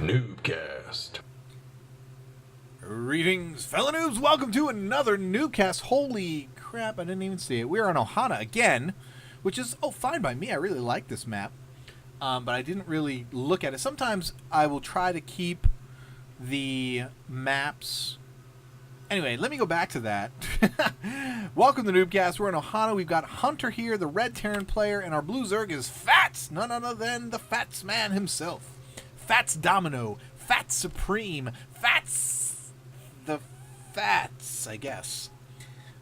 NuubCast. Greetings, fellow noobs. Welcome to another NuubCast. Holy crap, I didn't even see it. We're on Ohana again, which is, fine by me. I really like this map, but I didn't really look at it. Sometimes I will try to keep the maps. Anyway, let me go back to that. Welcome to NuubCast. We're in Ohana. We've got Hunter here, the red Terran player, and our blue Zerg is Fats, none other than the Fats man himself. Fats Domino, Fats Supreme, Fats the Fats, I guess.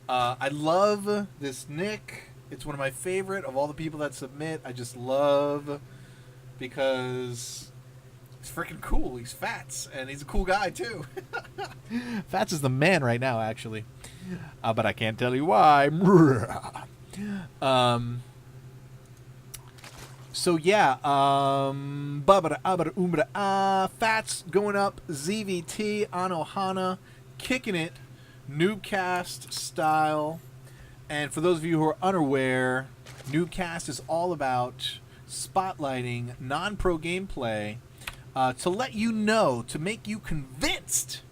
I love this nick. It's one of my favorite of all the people that submit. I just love because it's freaking cool. He's Fats, and he's a cool guy too. Fats is the man right now, actually, but I can't tell you why. So yeah, Fats going up, ZVT on Ohana, kicking it, NuubCast style. And for those of you who are unaware, NuubCast is all about spotlighting non-pro gameplay to let you know, to make you convinced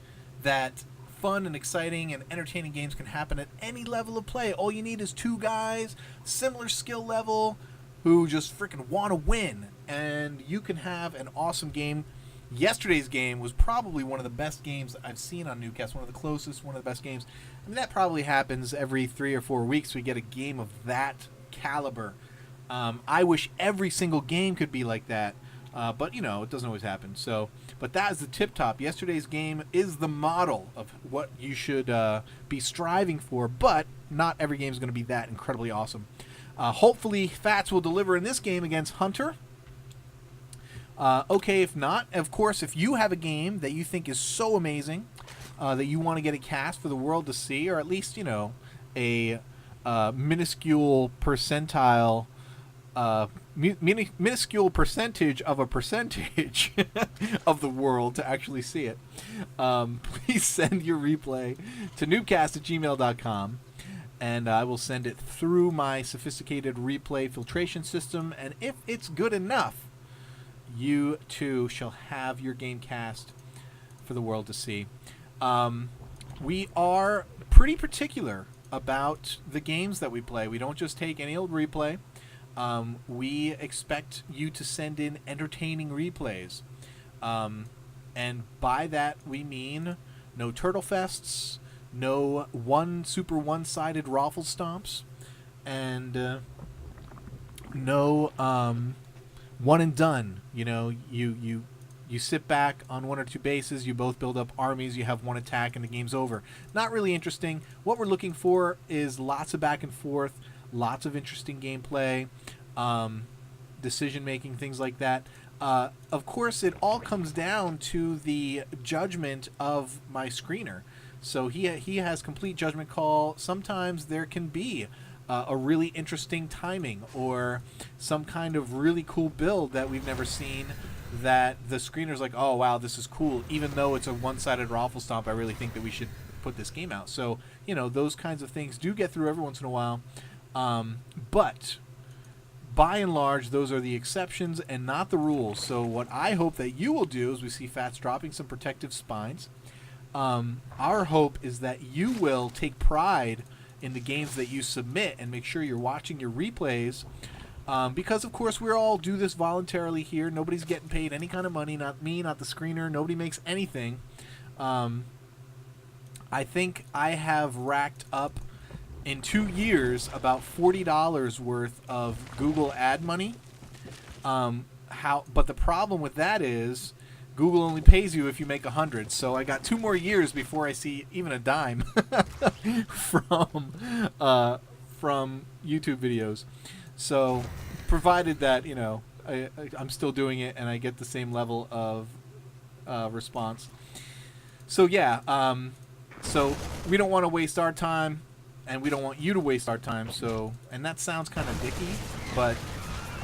that fun and exciting and entertaining games can happen at any level of play. All you need is two guys, similar skill level, who just freaking want to win, and you can have an awesome game. Yesterday's game was probably one of the best games I've seen on NuubCast, one of the closest, one of the best games. I mean, that probably happens every 3 or 4 weeks we get a game of that caliber. I wish every single game could be like that, but, you know, it doesn't always happen. So, but that is the tip-top. Yesterday's game is the model of what you should be striving for, but not every game is going to be that incredibly awesome. Hopefully, Fats will deliver in this game against Hunter. Okay, if not, of course, if you have a game that you think is so amazing that you want to get it cast for the world to see, or at least, you know, a minuscule percentile, minuscule percentage of a percentage of the world to actually see it, please send your replay to noobcast@gmail.com. And I will send it through my sophisticated replay filtration system. And if it's good enough, you too shall have your game cast for the world to see. We are pretty particular about the games that we play. We don't just take any old replay. We expect you to send in entertaining replays. And by that we mean no turtle fests, no super one-sided raffle stomps, and no one and done. You know, you sit back on 1 or 2 bases, you both build up armies, you have one attack, and the game's over. Not really interesting. What we're looking for is lots of back and forth, lots of interesting gameplay, decision-making, things like that. Of course, it all comes down to the judgment of my screener. So he has complete judgment call. Sometimes there can be a really interesting timing or some kind of really cool build that we've never seen that the screener's like, oh, wow, this is cool. Even though it's a one-sided raffle stomp, I really think that we should put this game out. So, you know, those kinds of things do get through every once in a while. But by and large, those are the exceptions and not the rules. So what I hope that you will do is we see Fats dropping some protective spines. Our hope is that you will take pride in the games that you submit and make sure you're watching your replays, because of course we all do this voluntarily here. Nobody's getting paid any kind of money, not me, not the screener. Nobody makes anything. I think I have racked up in 2 years about $40 worth of Google ad money. But the problem with that is Google only pays you if you make 100, so I got 2 more years before I see even a dime from YouTube videos. So, provided that, you know, I'm still doing it and I get the same level of response. So yeah, so we don't want to waste our time, and we don't want you to waste our time. So, and that sounds kind of dicky, but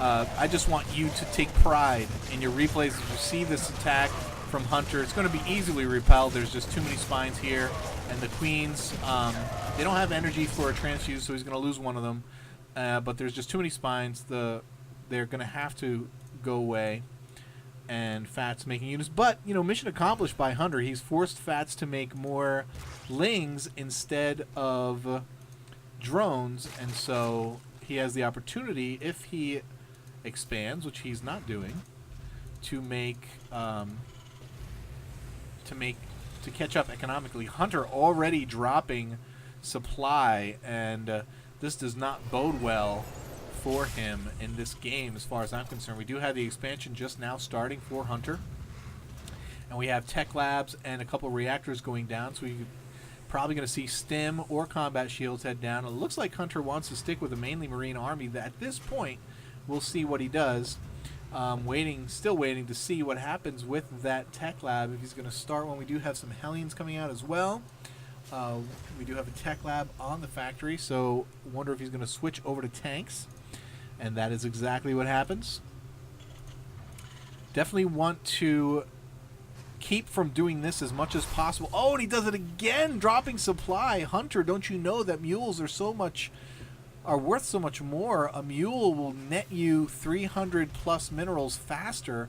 I just want you to take pride in your replays as you see this attack from Hunter. It's going to be easily repelled. There's just too many spines here, and the queens, they don't have energy for a transfuse, so he's going to lose one of them. But there's just too many spines. They're going to have to go away. and Fats making units. But, you know, mission accomplished by Hunter. He's forced Fats to make more Lings instead of drones, and so he has the opportunity, if he expands, which he's not doing, to catch up economically. Hunter already dropping supply, and this does not bode well for him in this game as far as I'm concerned. We do have the expansion just now starting for Hunter, and we have tech labs and a couple reactors going down, so we're probably going to see stim or combat shields head down. It looks like Hunter wants to stick with a mainly marine army. That at this point we'll see what he does. Still waiting to see what happens with that tech lab, if he's going to start one. We do have some Hellions coming out as well. We do have a tech lab on the factory, so wonder if he's going to switch over to tanks. And that is exactly what happens. Definitely want to keep from doing this as much as possible. Oh, and he does it again, dropping supply. Hunter, don't you know that mules are worth so much more? A mule will net you 300 plus minerals faster,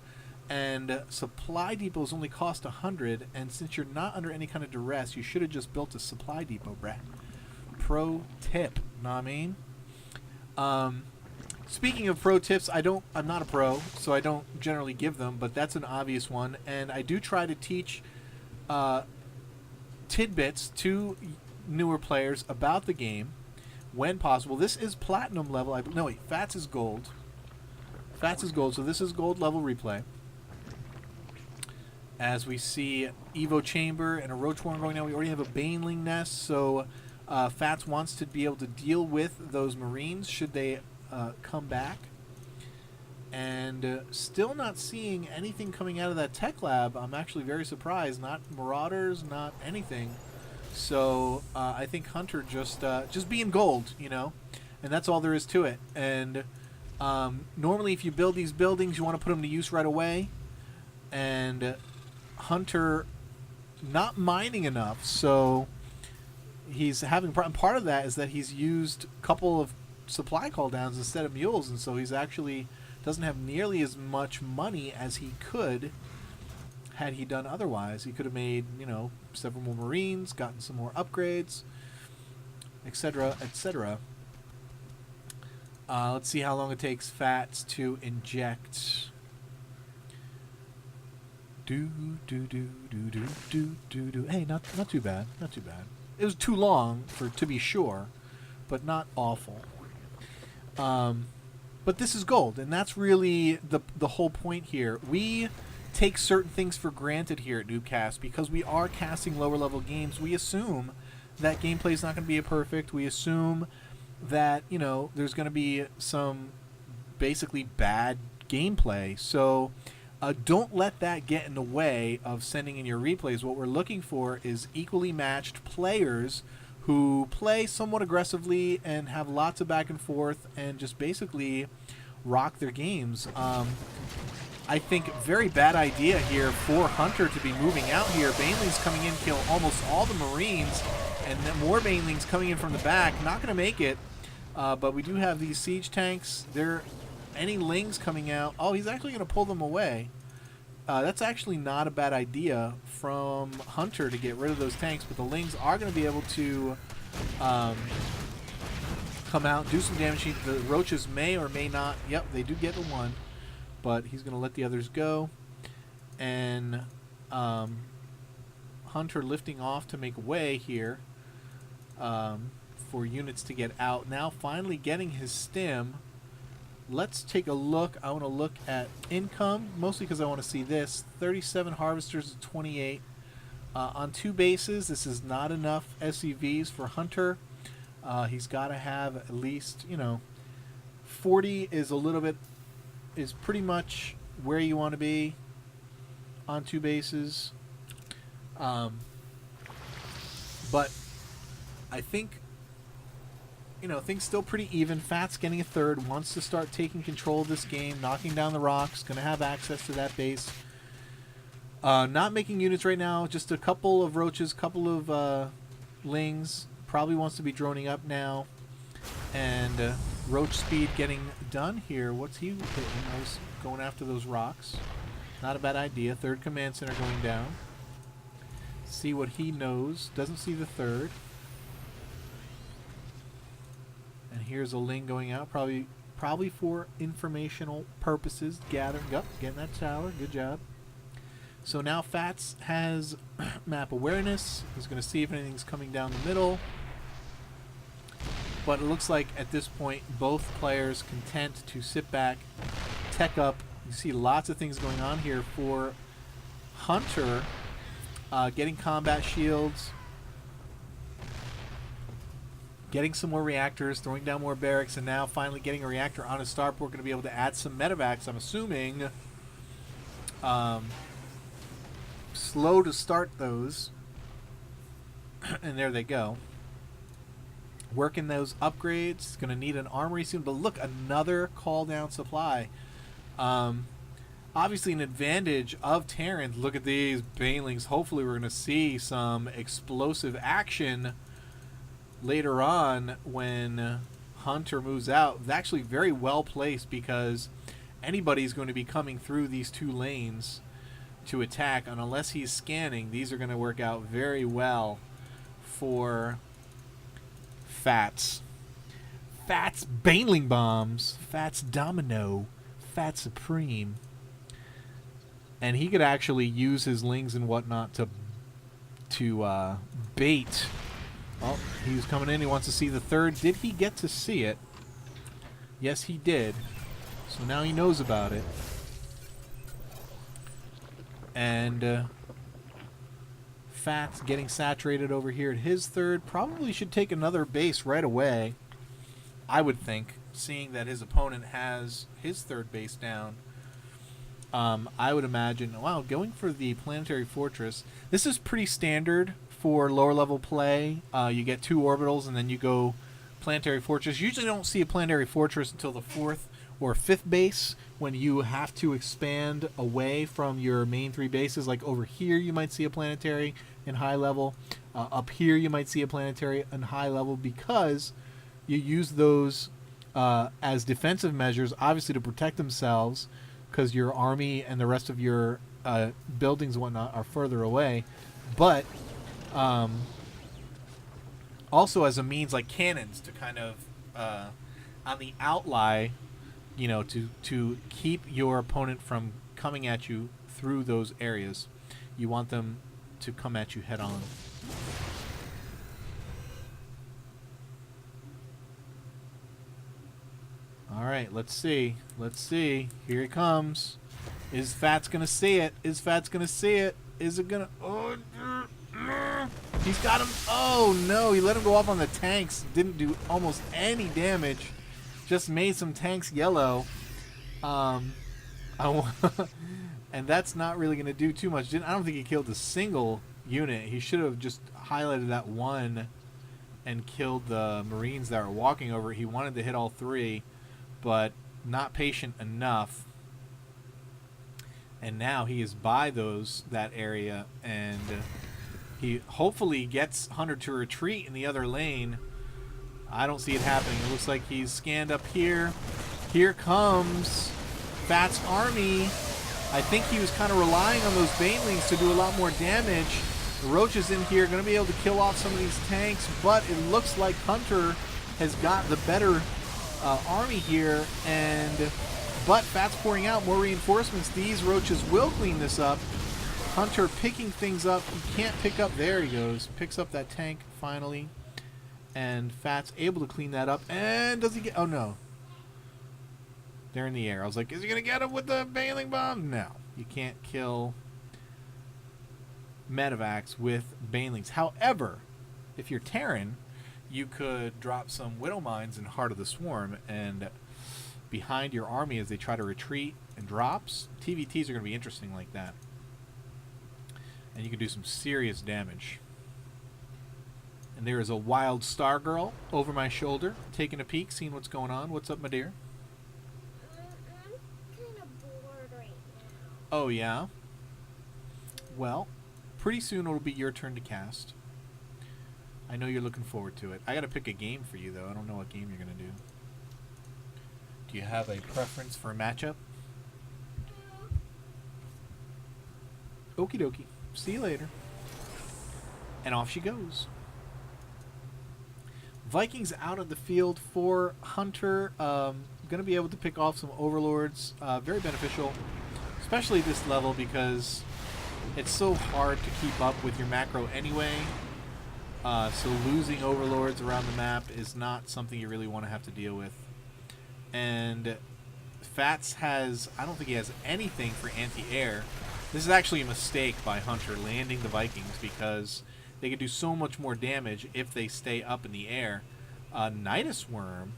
and supply depots only cost 100. And since you're not under any kind of duress, you should have just built a supply depot, Brett. Pro tip, know what I mean? Speaking of pro tips, I'm not a pro, so I don't generally give them, but that's an obvious one. And I do try to teach tidbits to newer players about the game when possible. This is platinum level. No, wait, Fats is gold. Fats is gold, so this is gold level replay. As we see Evo Chamber and a Roach Warren going down, we already have a Baneling Nest, so Fats wants to be able to deal with those Marines should they come back. And still not seeing anything coming out of that tech lab. I'm actually very surprised. Not Marauders, not anything. So I think Hunter just being gold, you know, and that's all there is to it. And normally if you build these buildings, you want to put them to use right away. And Hunter not mining enough, so he's having part of that is that he's used a couple of supply call downs instead of mules, and so he's actually doesn't have nearly as much money as he could had he done otherwise. He could have made, you know, several more Marines, gotten some more upgrades, etc., etc. Let's see how long it takes Fats to inject. Do. Hey, not too bad. Not too bad. It was too long to be sure, but not awful. But this is gold, and that's really the whole point here. We take certain things for granted here at NuubCast because we are casting lower level games. We assume that gameplay is not going to be perfect. We assume that, you know, there's going to be some basically bad gameplay. So don't let that get in the way of sending in your replays. What we're looking for is equally matched players who play somewhat aggressively and have lots of back and forth and just basically rock their games. I think very bad idea here for Hunter to be moving out here. Banelings coming in, kill almost all the Marines, and then more Banelings coming in from the back. Not going to make it, but we do have these siege tanks. Any Lings coming out. Oh, he's actually going to pull them away. That's actually not a bad idea from Hunter to get rid of those tanks, but the Lings are going to be able to come out, do some damage. The Roaches may or may not. Yep, they do get the one, but he's going to let the others go. And Hunter lifting off to make way here for units to get out. Now finally getting his stim. Let's take a look. I want to look at income, mostly because I want to see this. 37 harvesters, 28. On 2 bases, this is not enough SCVs for Hunter. He's got to have at least, 40 is pretty much where you want to be on 2 bases. But I think things still pretty even. Fat's getting a third, wants to start taking control of this game, knocking down the rocks, going to have access to that base. Not making units right now, just a couple of Roaches, couple of Lings. Probably wants to be droning up now. And Roach speed getting done here. What's he hitting? I was going after those rocks. Not a bad idea. Third command center going down. See what he knows. Doesn't see the third. And here's a Ling going out, probably for informational purposes. Gathering up, getting that tower. Good job. So now Fats has map awareness. He's going to see if anything's coming down the middle. But it looks like at this point both players content to sit back, tech up. You see lots of things going on here for Hunter, getting combat shields, getting some more reactors, throwing down more barracks, and now finally getting a reactor on his starport. Going to be able to add some medevacs, I'm assuming. Slow to start those. And there they go. Working those upgrades. Going to need an armory soon. But look, another call down supply. Obviously an advantage of Terran. Look at these banelings. Hopefully we're going to see some explosive action later on when Hunter moves out. It's actually very well placed because anybody's going to be coming through these two lanes to attack, and unless he's scanning, these are going to work out very well for Fats. Fats Baneling Bombs, Fats Domino, Fats Supreme. And he could actually use his Lings and whatnot to bait. Oh, he's coming in. He wants to see the third. Did he get to see it? Yes, he did. So now he knows about it. And Fats getting saturated over here at his third. Probably should take another base right away, I would think, seeing that his opponent has his third base down. I would imagine, wow, going for the Planetary Fortress. This is pretty standard for lower level play. You get 2 orbitals and then you go Planetary Fortress. Usually don't see a Planetary Fortress until the 4th or 5th base, when you have to expand away from your main 3 bases. Like over here you might see a planetary in high level. Up here you might see a planetary in high level, because you use those as defensive measures, obviously to protect themselves, because your army and the rest of your buildings and whatnot are further away. But also as a means, like cannons, to kind of on the outlie, you know, to keep your opponent from coming at you through those areas. You want them to come at you head on. All right, let's see. Let's see. Here he comes. Is Fats gonna see it? Is Fats gonna see it? Is it gonna? Oh, he's got him. Oh no! He let him go off on the tanks. Didn't do almost any damage. Just made some tanks yellow. And that's not really going to do too much. I don't think he killed a single unit. He should have just highlighted that one and killed the Marines that were walking over. He wanted to hit all 3, but not patient enough. And now he is by that area, and he hopefully gets Hunter to retreat in the other lane. I don't see it happening. It looks like he's scanned up here. Here comes Fat's army. I think he was kind of relying on those banelings to do a lot more damage. The Roach is in here, going to be able to kill off some of these tanks, but it looks like Hunter has got the better army here. But Fat's pouring out more reinforcements. These Roaches will clean this up. Hunter picking things up. He can't pick up. There he goes. Picks up that tank finally. And Fat's able to clean that up. And does he get... Oh, no. They're in the air. I was like, is he going to get him with the Baneling Bomb? No. You can't kill medevacs with Banelings. However, if you're Terran, you could drop some Widow Mines in Heart of the Swarm, and behind your army as they try to retreat and drops, TVTs are going to be interesting like that. And you can do some serious damage. And there is a wild star girl over my shoulder, taking a peek, seeing what's going on. What's up, my dear? I'm kind of bored right now. Oh, yeah? Well, pretty soon it'll be your turn to cast. I know you're looking forward to it. I gotta pick a game for you, though. I don't know what game you're gonna do. Do you have a preference for a matchup? Okie dokie. See you later. And off she goes. Vikings out of the field for Hunter. Going to be able to pick off some overlords. Very beneficial, especially this level because it's so hard to keep up with your macro anyway. So losing overlords around the map is not something you really want to have to deal with. And Fats has, I don't think he has anything for anti-air. This is actually a mistake by Hunter landing the Vikings because they can do so much more damage if they stay up in the air. Nidus Worm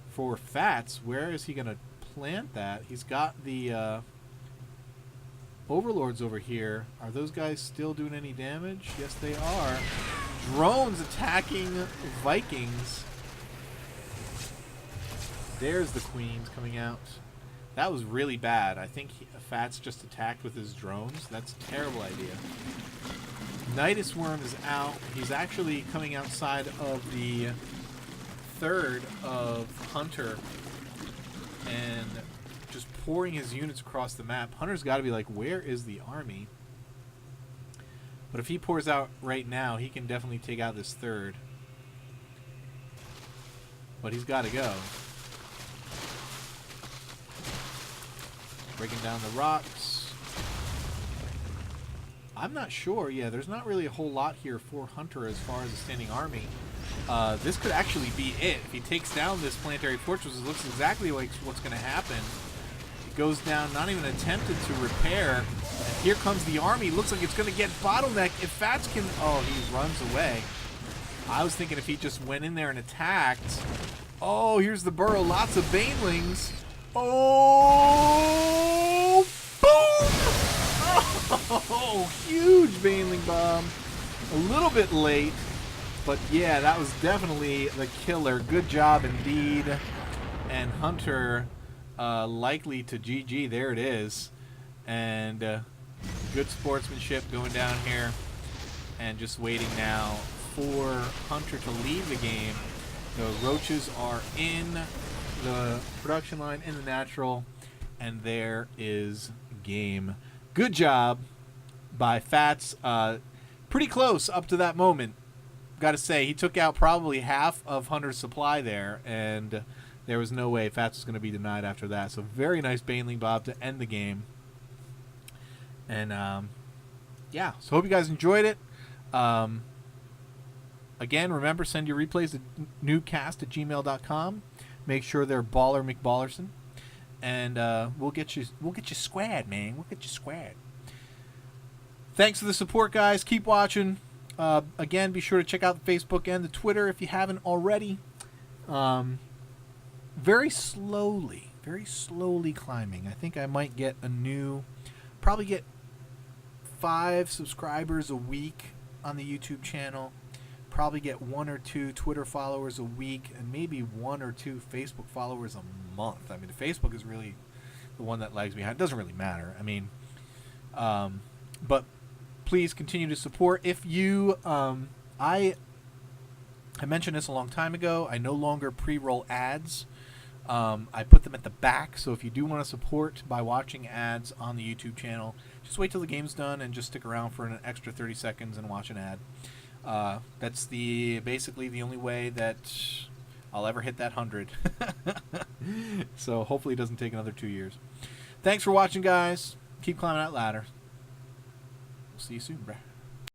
for Fats. Where is he going to plant that? He's got the Overlords over here. Are those guys still doing any damage? Yes, they are. Drones attacking Vikings. There's the Queens coming out. That was really bad. I think Fats just attacked with his drones. That's a terrible idea. Nidus Worm is out. He's actually coming outside of the third of Hunter and just pouring his units across the map. Hunter's got to be like, where is the army? But if he pours out right now, he can definitely take out this third. But he's got to go. Breaking down the rocks. I'm not sure. Yeah, there's not really a whole lot here for Hunter as far as a standing army. This could actually be it. If he takes down this planetary fortress, it looks exactly like what's going to happen. It goes down, not even attempted to repair. And here comes the army. Looks like it's going to get bottlenecked. If Fats can... Oh, he runs away. I was thinking if he just went in there and attacked. Oh, here's the burrow. Lots of banelings. Oh, boom! Oh, huge baneling bomb. A little bit late, but yeah, that was definitely the killer. Good job indeed. And Hunter likely to GG. There it is. And good sportsmanship going down here. And just waiting now for Hunter to leave the game. The roaches are in the production line in the natural, and there is game. Good job by Fats. Pretty close up to that moment. Got to say, he took out probably half of Hunter's supply there, and there was no way Fats was going to be denied after that. So very nice baneling bob to end the game. And yeah, so hope you guys enjoyed it. Again, remember, send your replays to NuubCast@gmail.com. Make sure they're Baller McBallerson, and we'll get you squad, man. We'll get you squad. Thanks for the support, guys. Keep watching. Again, be sure to check out the Facebook and the Twitter if you haven't already. Very slowly climbing. I think I might get probably get 5 subscribers a week on the YouTube channel. Probably get 1 or 2 Twitter followers a week, and maybe 1 or 2 Facebook followers a month. I mean, the Facebook is really the one that lags behind. It doesn't really matter. I mean, but please continue to support. If you, I mentioned this a long time ago. I no longer pre-roll ads. I put them at the back, so if you do want to support by watching ads on the YouTube channel, just wait till the game's done and just stick around for an extra 30 seconds and watch an ad. That's basically the only way that I'll ever hit that 100. So hopefully it doesn't take another 2 years. Thanks for watching, guys. Keep climbing that ladder. We'll see you soon, bruh.